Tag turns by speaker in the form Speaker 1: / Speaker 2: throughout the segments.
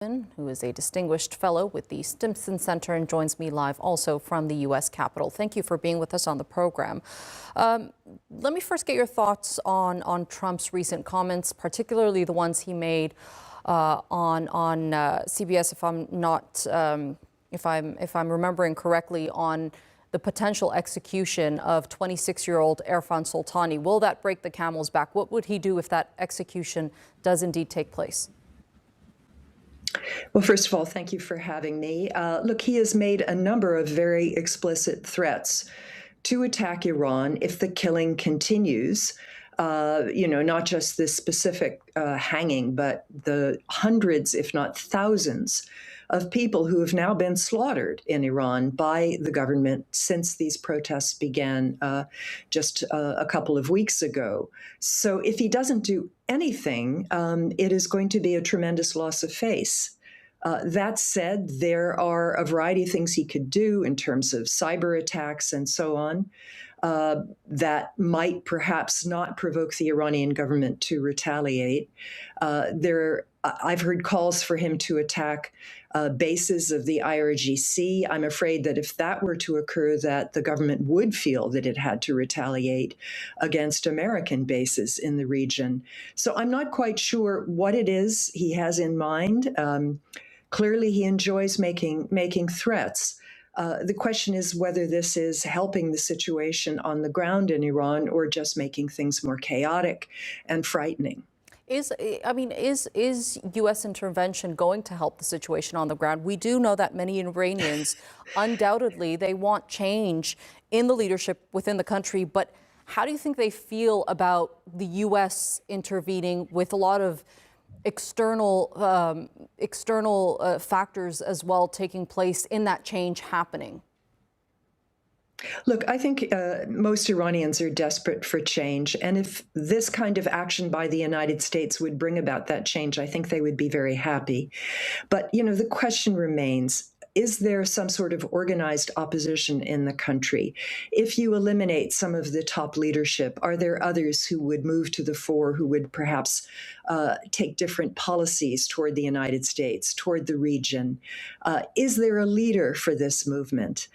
Speaker 1: Who is a distinguished fellow with the Stimson Center and joins me live also from the U.S. Capitol. Thank you for being with us on the program. Let me first get your thoughts on Trump's recent comments, particularly the ones he made on CBS, if I'm remembering correctly, on the potential execution of 26-year-old Irfan Soltani. Will that break the camel's back? What would he do if that execution does indeed take place?
Speaker 2: Well, first of all, thank you for having me. Look, he has made a number of very explicit threats to attack Iran if the killing continues. Not just this specific hanging, but the hundreds, if not thousands, of people who have now been slaughtered in Iran by the government since these protests began just a couple of weeks ago. So if he doesn't do anything, it is going to be a tremendous loss of face. That said, there are a variety of things he could do in terms of cyber attacks and so on that might perhaps not provoke the Iranian government to retaliate. I've heard calls for him to attack bases of the IRGC. I'm afraid that if that were to occur, that the government would feel that it had to retaliate against American bases in the region. So I'm not quite sure what it is he has in mind. Clearly, he enjoys making threats. The question is whether this is helping the situation on the ground in Iran or just making things more chaotic and frightening.
Speaker 1: Is U.S. intervention going to help the situation on the ground? We do know that many Iranians, undoubtedly, they want change in the leadership within the country. But how do you think they feel about the U.S. intervening with a lot of external factors as well taking place in that change happening?
Speaker 2: Look, I think most Iranians are desperate for change. And if this kind of action by the United States would bring about that change, I think they would be very happy. But, the question remains, is there some sort of organized opposition in the country? If you eliminate some of the top leadership, are there others who would move to the fore, who would perhaps take different policies toward the United States, toward the region? Is there a leader for this movement?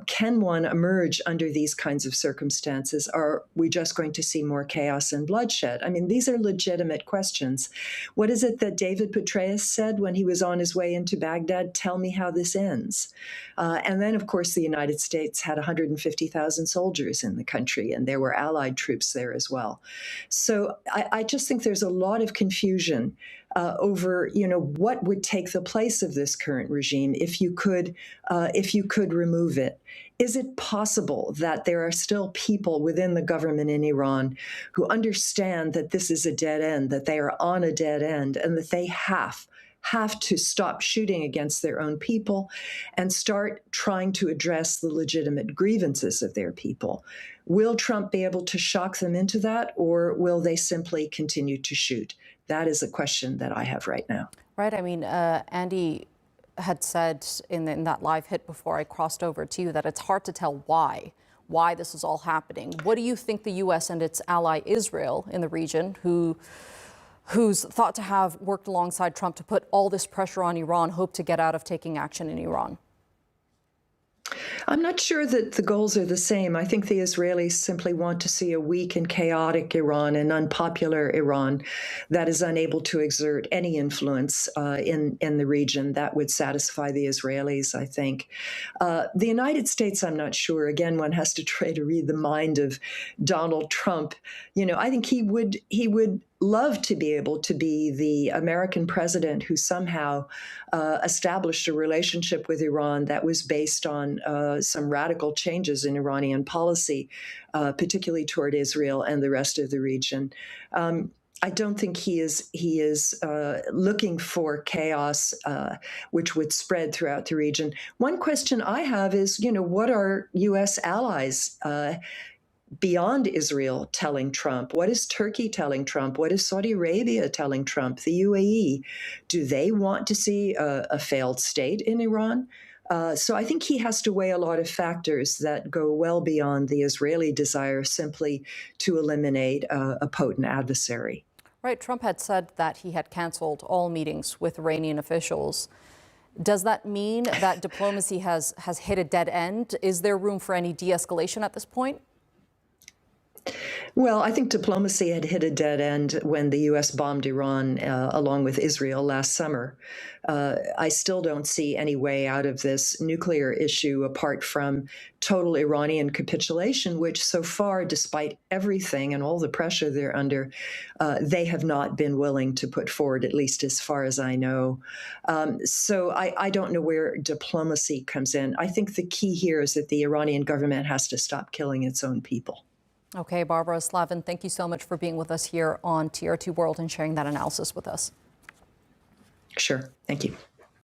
Speaker 2: Can one emerge under these kinds of circumstances? Are we just going to see more chaos and bloodshed? I mean, these are legitimate questions. What is it that David Petraeus said when he was on his way into Baghdad? Tell me how this ends. And then, of course, the United States had 150,000 soldiers in the country, and there were allied troops there as well. So I just think there's a lot of confusion over, what would take the place of this current regime if you could remove it. Is it possible that there are still people within the government in Iran who understand that this is a dead end, that they are on a dead end, and that they have to stop shooting against their own people and start trying to address the legitimate grievances of their people? Will Trump be able to shock them into that, or will they simply continue to shoot? That is a question that I have right now.
Speaker 1: Right. I mean, Andy had said in that live hit before I crossed over to you that it's hard to tell why this is all happening. What do you think the U.S. and its ally Israel in the region, who's thought to have worked alongside Trump to put all this pressure on Iran, hope to get out of taking action in Iran?
Speaker 2: I'm not sure that the goals are the same. I think the Israelis simply want to see a weak and chaotic Iran, an unpopular Iran that is unable to exert any influence in the region. That would satisfy the Israelis, I think. The United States, I'm not sure. Again, one has to try to read the mind of Donald Trump. I think he would love to be able to be the American president who somehow established a relationship with Iran that was based on some radical changes in Iranian policy, particularly toward Israel and the rest of the region. I don't think he is looking for chaos, which would spread throughout the region. One question I have is, what are U.S. allies beyond Israel telling Trump? What is Turkey telling Trump? What is Saudi Arabia telling Trump? The UAE? Do they want to see a failed state in Iran? So I think he has to weigh a lot of factors that go well beyond the Israeli desire simply to eliminate a potent adversary.
Speaker 1: Right, Trump had said that he had canceled all meetings with Iranian officials. Does that mean that diplomacy has hit a dead end? Is there room for any de-escalation at this point?
Speaker 2: Well, I think diplomacy had hit a dead end when the U.S. bombed Iran along with Israel last summer. I still don't see any way out of this nuclear issue apart from total Iranian capitulation, which so far, despite everything and all the pressure they're under, they have not been willing to put forward, at least as far as I know. So I don't know where diplomacy comes in. I think the key here is that the Iranian government has to stop killing its own people.
Speaker 1: Okay, Barbara, Slavin, thank you so much for being with us here on TRT World and sharing that analysis with us.
Speaker 2: Sure. Thank you.